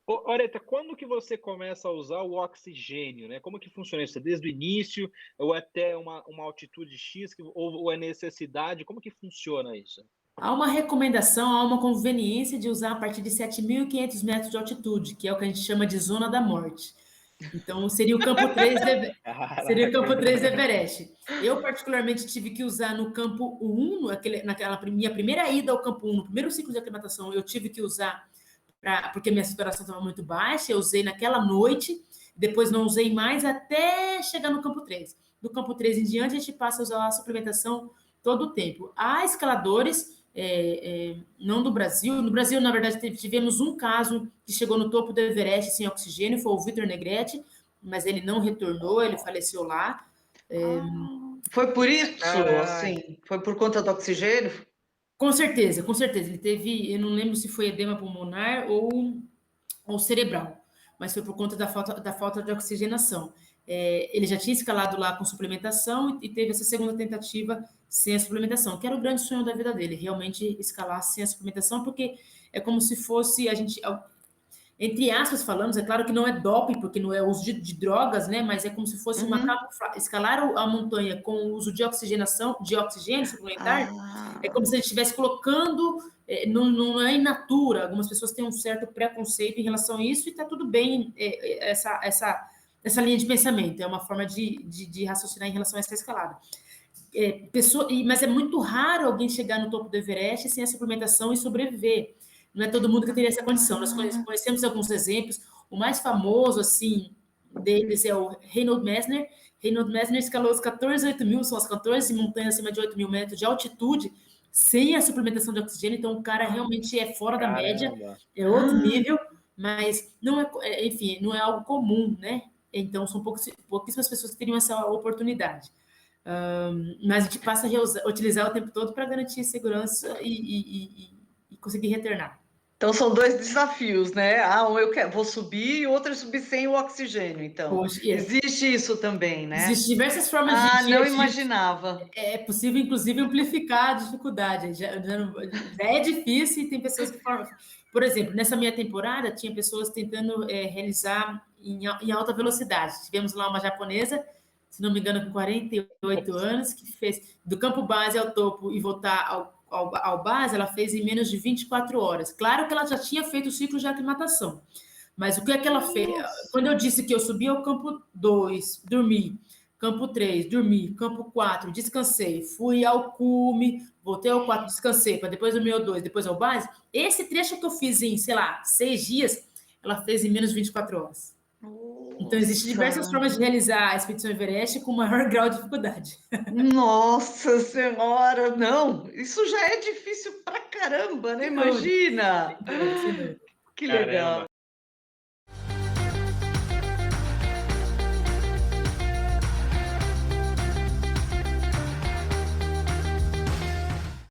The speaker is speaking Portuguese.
Oreta, quando que você começa a usar o oxigênio, né? Como que funciona isso? Desde o início ou até uma altitude X, ou é necessidade? Como que funciona isso? Há uma recomendação, há uma conveniência de usar a partir de 7.500 metros de altitude, que é o que a gente chama de zona da morte. Então, seria o campo 3 seria o campo Caraca. 3 do Everest. Eu, particularmente, tive que usar no campo 1, naquela minha primeira ida ao campo 1, no primeiro ciclo de aclimatação, eu tive que usar porque minha saturação estava muito baixa, eu usei naquela noite, depois não usei mais até chegar no campo 3. Do campo 3 em diante, a gente passa a usar a suplementação todo o tempo. Há escaladores, não do Brasil, no Brasil, na verdade, tivemos um caso que chegou no topo do Everest sem oxigênio, foi o Vitor Negrete, mas ele não retornou, ele faleceu lá. Foi por isso, Caraca. assim? Foi por conta do oxigênio? Com certeza, com certeza. Ele teve, eu não lembro se foi edema pulmonar ou cerebral, mas foi por conta da falta de oxigenação. Ele já tinha escalado lá com suplementação e teve essa segunda tentativa sem a suplementação, que era o grande sonho da vida dele, realmente escalar sem a suplementação, porque é como se fosse a gente, entre aspas falamos, é claro que não é doping, porque não é uso de drogas, né? Mas é como se fosse uma escalar a montanha com o uso de oxigenação, de oxigênio suplementar, é como se a gente estivesse colocando, não é in natura. Algumas pessoas têm um certo preconceito em relação a isso, e está tudo bem essa linha de pensamento, é uma forma de raciocinar em relação a essa escalada. Mas é muito raro alguém chegar no topo do Everest sem a suplementação e sobreviver. Não é todo mundo que teria essa condição. Nós conhecemos alguns exemplos. O mais famoso, assim, deles é o Reinhold Messner. Reinhold Messner escalou os 14.800, são as 14 montanhas acima de 8.000 metros de altitude, sem a suplementação de oxigênio. Então, o cara realmente é fora da média, Caramba. é outro nível, mas não enfim, não é algo comum, né? Então, são pouquíssimas pessoas que teriam essa oportunidade. Mas a gente passa a utilizar o tempo todo para garantir segurança e conseguir retornar. Então são dois desafios, né? Vou subir e outro é subir sem o oxigênio, então. Poxa, Existe isso também, né? existem diversas formas de Não imaginava. É possível, inclusive, amplificar a dificuldade. Já é difícil e tem pessoas que falam. Por exemplo, nessa minha temporada, tinha pessoas tentando realizar em alta velocidade. Tivemos lá uma japonesa, se não me engano, com 48 anos, que fez do campo base ao topo e voltar ao base, ela fez em menos de 24 horas. Claro que ela já tinha feito o ciclo de aclimatação. Mas o que é que ela fez? Quando eu disse que eu subi ao campo 2, dormi. Campo 3, dormi. Campo 4, descansei. Fui ao cume, voltei ao 4, descansei. Para depois dormir ao 2, depois ao base. Esse trecho que eu fiz em, sei lá, 6 dias, ela fez em menos de 24 horas. Então, existem diversas formas de realizar a expedição Everest com maior grau de dificuldade. Nossa Senhora! Não, isso já é difícil pra caramba, né? Sem dúvida, Imagina! sem dúvida, sem dúvida. Que Caramba. legal!